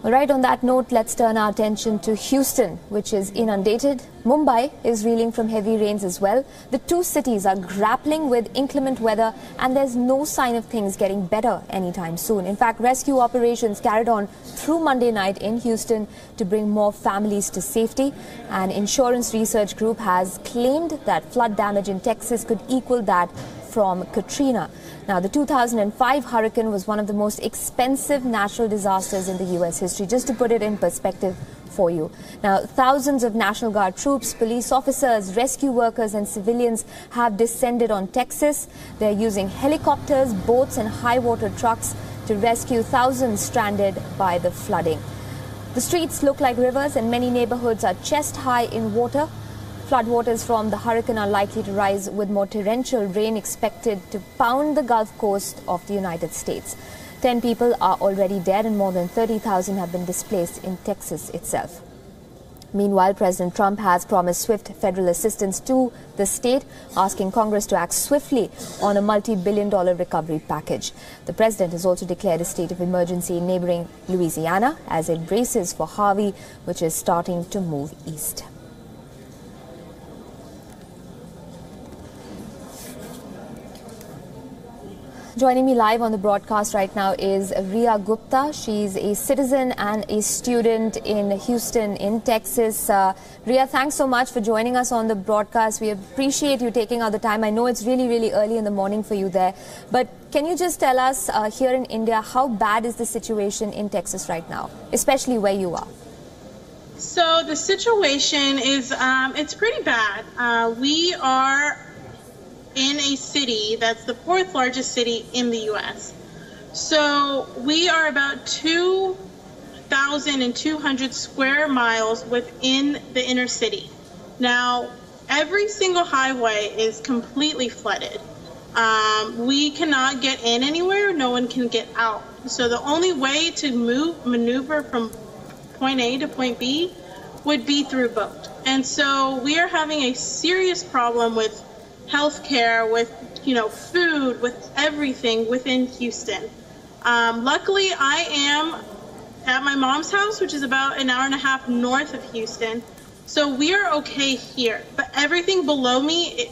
All right, on that note, let's turn our attention to Houston, which is inundated. Mumbai is reeling from heavy rains as well. The two cities are grappling with inclement weather, and there's no sign of things getting better anytime soon. In fact, rescue operations carried on through Monday night in Houston to bring more families to safety. An insurance research group has claimed that flood damage in Texas could equal that from Katrina. Now, the 2005 hurricane was one of the most expensive natural disasters in the U.S. history, just to put it in perspective for you. Now, thousands of National Guard troops, police officers, rescue workers and civilians have descended on Texas. They're using helicopters, boats and high water trucks to rescue thousands stranded by the flooding. The streets look like rivers and many neighborhoods are chest high in water. Floodwaters from the hurricane are likely to rise, with more torrential rain expected to pound the Gulf Coast of the United States. 10 people are already dead and more than 30,000 have been displaced in Texas itself. Meanwhile, President Trump has promised swift federal assistance to the state, asking Congress to act swiftly on a multi-billion-dollar recovery package. The president has also declared a state of emergency in neighboring Louisiana as it braces for Harvey, which is starting to move east. Joining me live on the broadcast right now is Rhea Gupta. She's a citizen and a student in Houston in Texas. Rhea, thanks so much for joining us on the broadcast. We appreciate you taking out the time. I know it's really, really early in the morning for you there. But can you just tell us here in India, how bad is the situation in Texas right now, especially where you are? So the situation is, it's pretty bad. We are in a city that's the fourth largest city in the U.S. So we are about 2,200 square miles within the inner city. Now, every single highway is completely flooded. We cannot get in anywhere. No one can get out. So the only way to maneuver from point A to point B would be through boat. And so we are having a serious problem with healthcare, with food, with everything within Houston. Luckily, I am at my mom's house, which is about an hour and a half north of Houston. So we are okay here. But everything below me,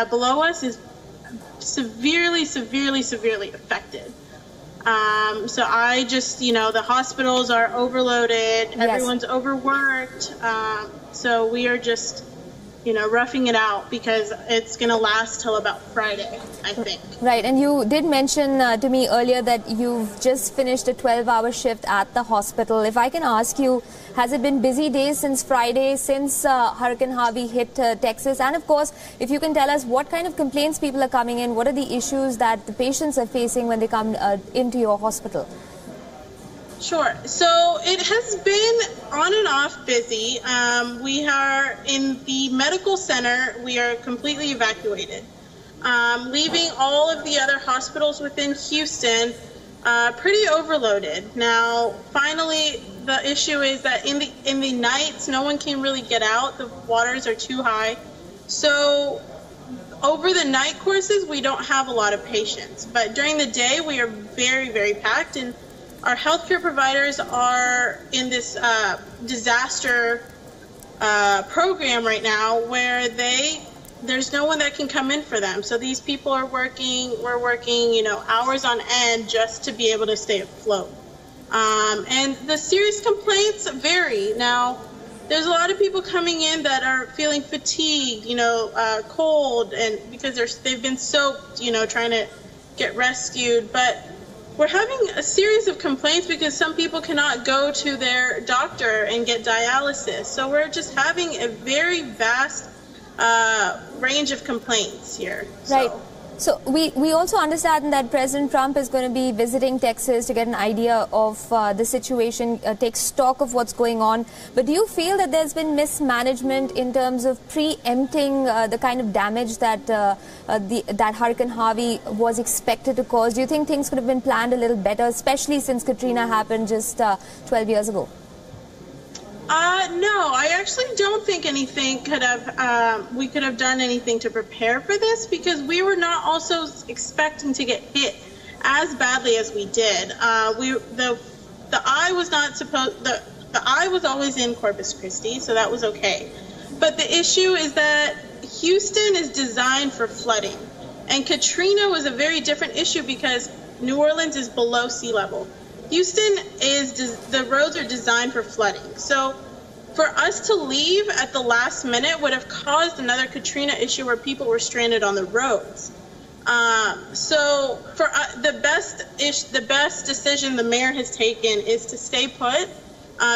below us, is severely affected. So I just, the hospitals are overloaded. Yes. Everyone's overworked. So we are just roughing it out because it's going to last till about Friday, I think. Right. And you did mention to me earlier that you've just finished a 12-hour shift at the hospital. If I can ask you, has it been busy days since Friday, since Hurricane Harvey hit Texas? And of course, if you can tell us what kind of complaints people are coming in, what are the issues that the patients are facing when they come into your hospital? Sure. So it has been on and off busy. We are in the medical center. We are completely evacuated, leaving all of the other hospitals within Houston pretty overloaded. Now, finally, the issue is that in the nights, no one can really get out. The waters are too high. So over the night courses, we don't have a lot of patients. But during the day, we are very packed. And our healthcare providers are in this disaster program right now where there's no one that can come in for them. So these people are working, we're working, hours on end just to be able to stay afloat. And the serious complaints vary. Now, there's a lot of people coming in that are feeling fatigued, cold, and because they've been soaked, trying to get rescued. But we're having a series of complaints because some people cannot go to their doctor and get dialysis. So we're just having a very vast range of complaints here. Right. So we also understand that President Trump is going to be visiting Texas to get an idea of the situation, take stock of what's going on. But do you feel that there's been mismanagement in terms of preempting the kind of damage that that Hurricane Harvey was expected to cause? Do you think things could have been planned a little better, especially since Katrina happened just 12 years ago? No, I actually don't think anything we could have done anything to prepare for this, because we were not also expecting to get hit as badly as we did. The The eye was not supposed, the eye was always in Corpus Christi, so that was okay. But the issue is that Houston is designed for flooding. And Katrina was a very different issue because New Orleans is below sea level. Houston the roads are designed for flooding. So for us to leave at the last minute would have caused another Katrina issue where people were stranded on the roads. So for the best decision the mayor has taken is to stay put.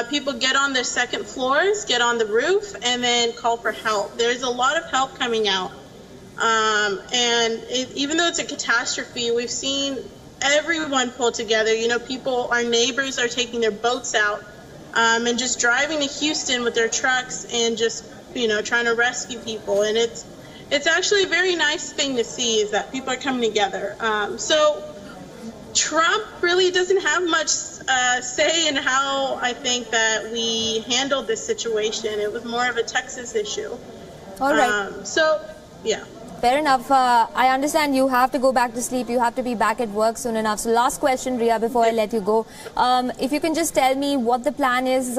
People get on their second floors, get on the roof, and then call for help. There's a lot of help coming out. Even though it's a catastrophe, we've seen everyone pull together. You know, our neighbors are taking their boats out and just driving to Houston with their trucks and just, you know, trying to rescue people. And it's actually a very nice thing to see is that people are coming together. So Trump really doesn't have much say in how I think that we handled this situation. It was more of a Texas issue. All right. So, yeah. Fair enough. I understand you have to go back to sleep. You have to be back at work soon enough. So last question, Rhea, before I let you go. If you can just tell me what the plan is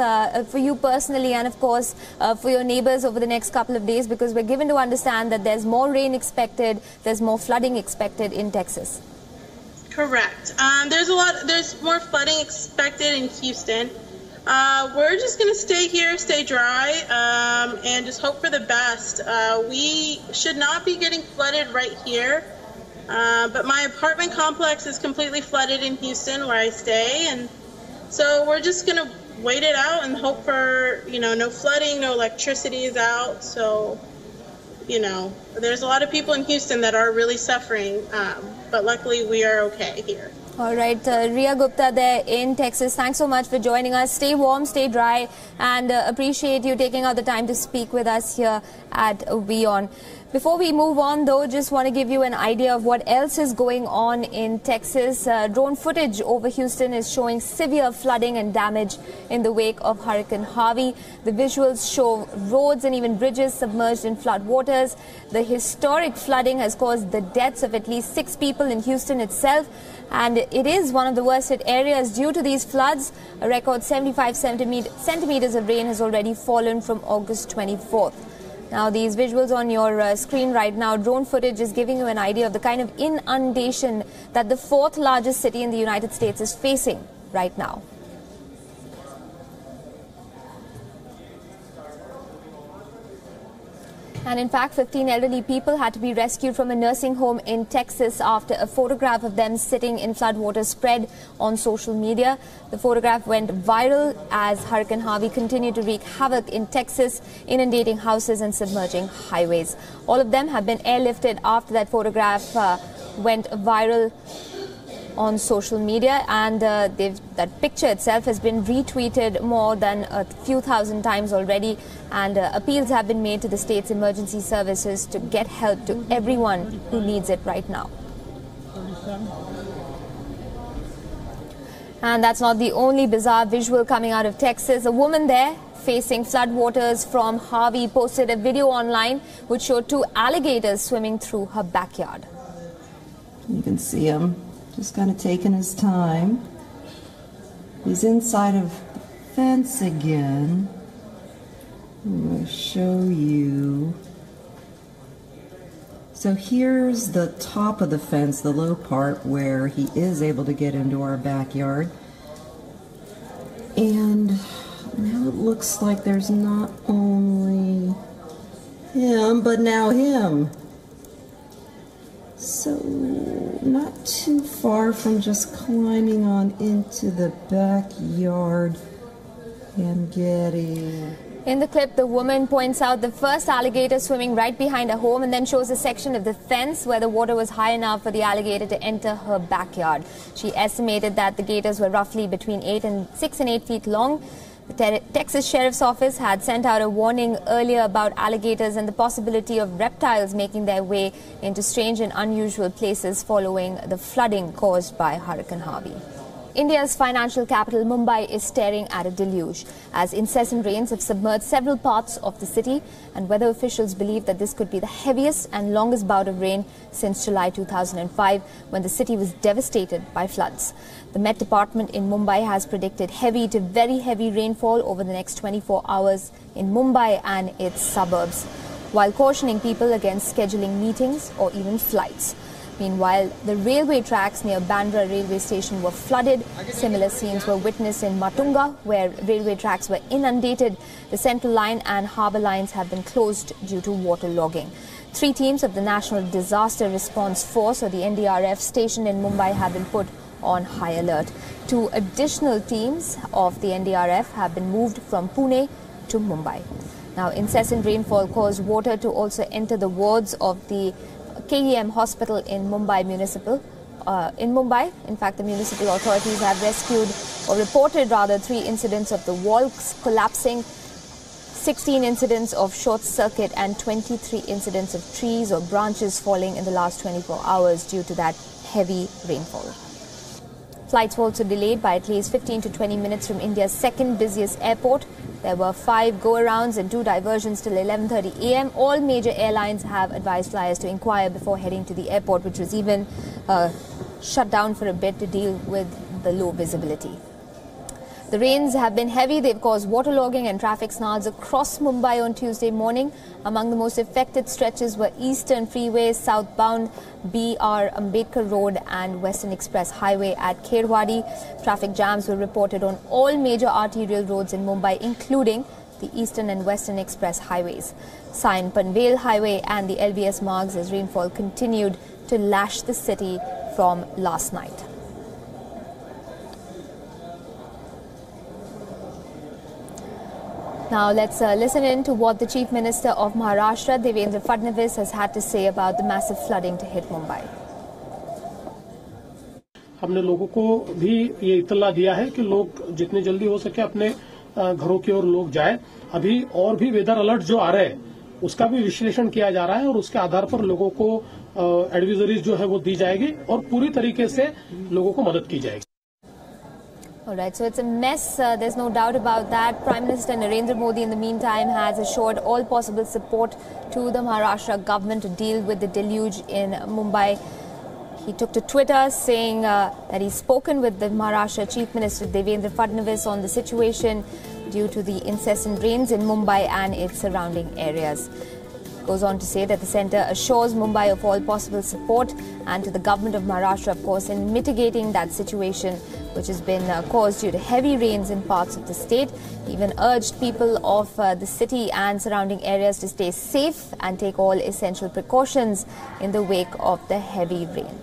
for you personally and, of course, for your neighbors over the next couple of days, because we're given to understand that there's more rain expected, there's more flooding expected in Texas. Correct. There's more flooding expected in Houston. We're just going to stay here, stay dry, and just hope for the best. We should not be getting flooded right here, but my apartment complex is completely flooded in Houston where I stay, and so we're just going to wait it out and hope for, you know, no flooding, no electricity is out. So, you know, there's a lot of people in Houston that are really suffering, but luckily we are okay here. All right, Rhea Gupta there in Texas. Thanks so much for joining us. Stay warm, stay dry, and appreciate you taking out the time to speak with us here at WION. Before we move on, though, just want to give you an idea of what else is going on in Texas. Drone footage over Houston is showing severe flooding and damage in the wake of Hurricane Harvey. The visuals show roads and even bridges submerged in flood waters. The historic flooding has caused the deaths of at least 6 people in Houston itself. And it is one of the worst hit areas due to these floods. A record 75 centimeters of rain has already fallen from August 24th. Now, these visuals on your screen right now, drone footage is giving you an idea of the kind of inundation that the 4th largest city in the United States is facing right now. And in fact, 15 elderly people had to be rescued from a nursing home in Texas after a photograph of them sitting in floodwater spread on social media. The photograph went viral as Hurricane Harvey continued to wreak havoc in Texas, inundating houses and submerging highways. All of them have been airlifted after that photograph went viral on social media, and that picture itself has been retweeted more than a few thousand times already, and appeals have been made to the state's emergency services to get help to everyone who needs it right now. And that's not the only bizarre visual coming out of Texas. A woman there facing floodwaters from Harvey posted a video online which showed 2 alligators swimming through her backyard. You can see him just kind of taking his time. He's inside of the fence again. I'm going to show you. So here's the top of the fence, the low part, where he is able to get into our backyard. And now it looks like there's not only him, but now him. So not too far from just climbing on into the backyard and getting... In the clip, the woman points out the first alligator swimming right behind her home and then shows a section of the fence where the water was high enough for the alligator to enter her backyard. She estimated that the gators were roughly between 6 and 8 feet long. The Texas Sheriff's Office had sent out a warning earlier about alligators and the possibility of reptiles making their way into strange and unusual places following the flooding caused by Hurricane Harvey. India's financial capital Mumbai is staring at a deluge as incessant rains have submerged several parts of the city, and weather officials believe that this could be the heaviest and longest bout of rain since July 2005, when the city was devastated by floods. The Met Department in Mumbai has predicted heavy to very heavy rainfall over the next 24 hours in Mumbai and its suburbs, while cautioning people against scheduling meetings or even flights. Meanwhile, the railway tracks near Bandra railway station were flooded. Similar scenes were witnessed in Matunga, where railway tracks were inundated. The Central Line and Harbour lines have been closed due to waterlogging. 3 teams of the National Disaster Response Force, or the NDRF, stationed in Mumbai have been put on high alert. 2 additional teams of the NDRF have been moved from Pune to Mumbai. Now, incessant rainfall caused water to also enter the wards of the KEM hospital in Mumbai municipal. In fact, the municipal authorities have reported 3 incidents of the walls collapsing, 16 incidents of short circuit, and 23 incidents of trees or branches falling in the last 24 hours due to that heavy rainfall. Flights were also delayed by at least 15 to 20 minutes from India's second busiest airport. There were 5 go-arounds and 2 diversions till 11:30 a.m. All major airlines have advised flyers to inquire before heading to the airport, which was even shut down for a bit to deal with the low visibility. The rains have been heavy. They've caused waterlogging and traffic snarls across Mumbai on Tuesday morning. Among the most affected stretches were Eastern Freeway, southbound B.R. Ambedkar Road and Western Express Highway at Kherwadi. Traffic jams were reported on all major arterial roads in Mumbai, including the Eastern and Western Express Highways. Sion Panvel Highway and the LBS margs as rainfall continued to lash the city from last night. Now let's listen in to what the Chief Minister of Maharashtra, Devendra Fadnavis, has had to say about the massive flooding to hit Mumbai. हमने लोगों को भी ये इत्तला दिया है कि लोग जितने जल्दी हो सके अपने घरों की ओर लोग जाएं। अभी और भी वेदर अलर्ट जो आ रहे हैं उसका भी विश्लेषण किया जा रहा है और उसके आधार पर लोगों को एडवाइजरीज जो है वो दी जाएगी और पूरी तरीके से लोगों को मदद की जाएगी। All right, so it's a mess. There's no doubt about that. Prime Minister Narendra Modi, in the meantime, has assured all possible support to the Maharashtra government to deal with the deluge in Mumbai. He took to Twitter saying that he's spoken with the Maharashtra Chief Minister Devendra Fadnavis on the situation due to the incessant rains in Mumbai and its surrounding areas. Goes on to say that the centre assures Mumbai of all possible support and to the government of Maharashtra, of course, in mitigating that situation which has been caused due to heavy rains in parts of the state. He even urged people of the city and surrounding areas to stay safe and take all essential precautions in the wake of the heavy rain.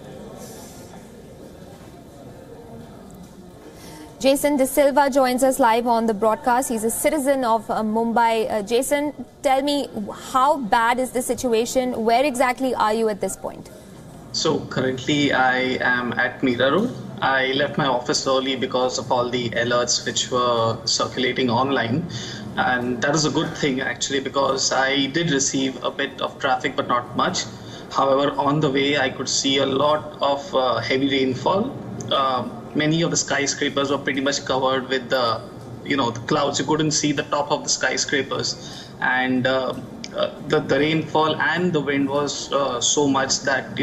Jason De Silva joins us live on the broadcast. He's a citizen of Mumbai. Jason, tell me, how bad is the situation? Where exactly are you at this point? So currently I am at Mira Road. I left my office early because of all the alerts which were circulating online. And that is a good thing actually, because I did receive a bit of traffic but not much. However, on the way I could see a lot of heavy rainfall. Many of the skyscrapers were pretty much covered with the clouds. You couldn't see the top of the skyscrapers, and the rainfall and the wind was so much that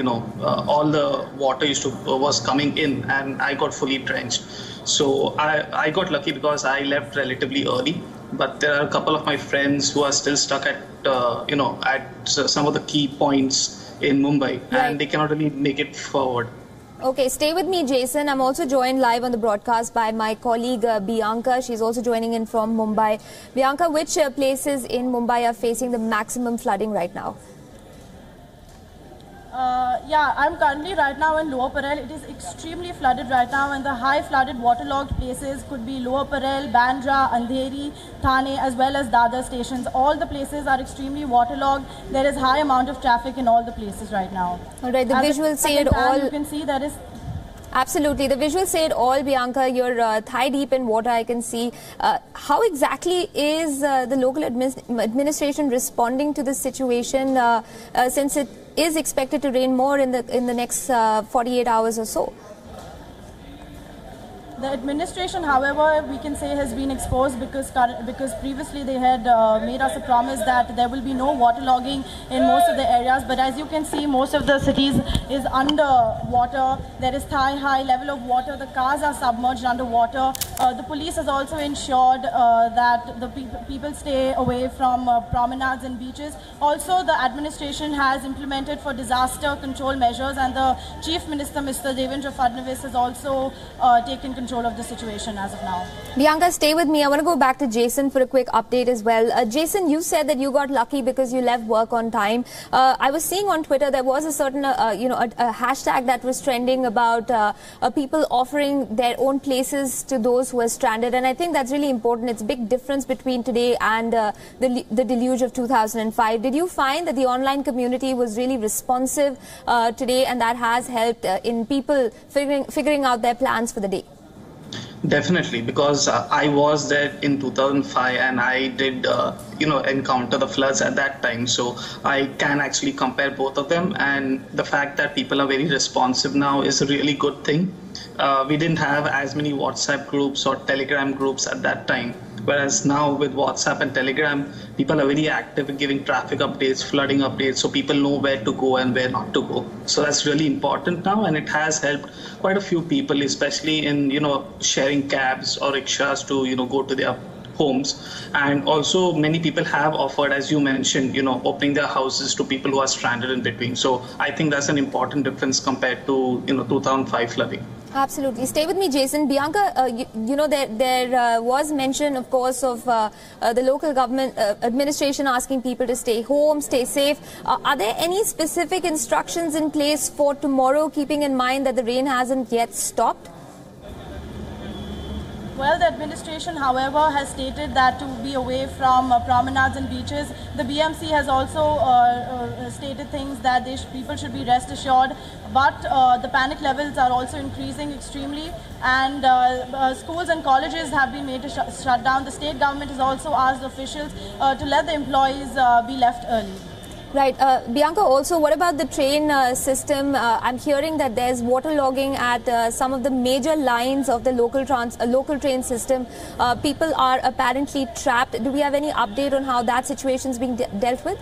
all the water was coming in, and I got fully drenched. So I got lucky because I left relatively early. But there are a couple of my friends who are still stuck at at some of the key points in Mumbai, and they cannot really make it forward. Okay, stay with me, Jason. I'm also joined live on the broadcast by my colleague Bianca. She's also joining in from Mumbai. Bianca, which places in Mumbai are facing the maximum flooding right now? Yeah, I'm currently right now in Lower Parel. It is extremely flooded right now, and the high flooded waterlogged places could be Lower Parel, Bandra, Andheri, Thane, as well as Dadar stations. All the places are extremely waterlogged. There is high amount of traffic in all the places right now. All right, the visuals say it all. You can see there is... Absolutely. The visuals say it all, Bianca. You're thigh deep in water, I can see. How exactly is the local administration responding to this situation since it is expected to rain more in the next 48 hours or so? The administration, however, we can say has been exposed because previously they had made us a promise that there will be no waterlogging in most of the areas. But as you can see, most of the cities is under water. There is thigh-high level of water. The cars are submerged underwater. The police has also ensured that the people stay away from promenades and beaches. Also, the administration has implemented for disaster control measures, and the Chief Minister, Mr. Devendra Fadnavis, has also taken control of the situation as of now. Bianca, stay with me. I want to go back to Jason for a quick update as well. Jason, you said that you got lucky because you left work on time. I was seeing on Twitter there was a certain, a hashtag that was trending about people offering their own places to those who are stranded, and I think that's really important. It's a big difference between today and the deluge of 2005. Did you find that the online community was really responsive today, and that has helped in people figuring out their plans for the day? Definitely, because I was there in 2005 and I did, encounter the floods at that time. So I can actually compare both of them. And the fact that people are very responsive now is a really good thing. We didn't have as many WhatsApp groups or Telegram groups at that time. Whereas now with WhatsApp and Telegram, people are very active in giving traffic updates, flooding updates, so people know where to go and where not to go. So that's really important now, and it has helped quite a few people, especially in, sharing cabs or rickshaws to, go to their homes. And also many people have offered, as you mentioned, opening their houses to people who are stranded in between. So I think that's an important difference compared to, 2005 flooding. Absolutely. Stay with me, Jason. Bianca, there was mention, of course, of the local government administration asking people to stay home, stay safe. Are there any specific instructions in place for tomorrow, keeping in mind that the rain hasn't yet stopped? Well, the administration, however, has stated that to be away from promenades and beaches. The BMC has also stated things that people should be rest assured. But the panic levels are also increasing extremely, and schools and colleges have been made to shut down. The state government has also asked officials to let the employees be left early. Right. Bianca, also, what about the train system? I'm hearing that there's waterlogging at some of the major lines of the local train system. People are apparently trapped. Do we have any update on how that situation is being dealt with?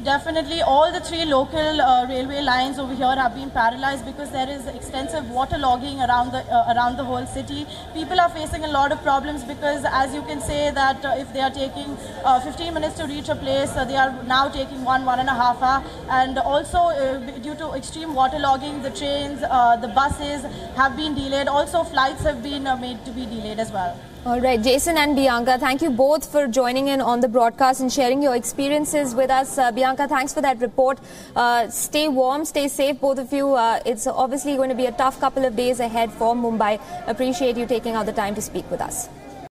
Definitely, all the three local railway lines over here have been paralyzed because there is extensive waterlogging around the whole city. People are facing a lot of problems because, as you can say, that if they are taking 15 minutes to reach a place, they are now taking 1.5 hours. And also, due to extreme waterlogging, the trains, the buses have been delayed. Also, flights have been made to be delayed as well. All right, Jason and Bianca, thank you both for joining in on the broadcast and sharing your experiences with us. Bianca, thanks for that report. Stay warm, stay safe, both of you. It's obviously going to be a tough couple of days ahead for Mumbai. Appreciate you taking out the time to speak with us.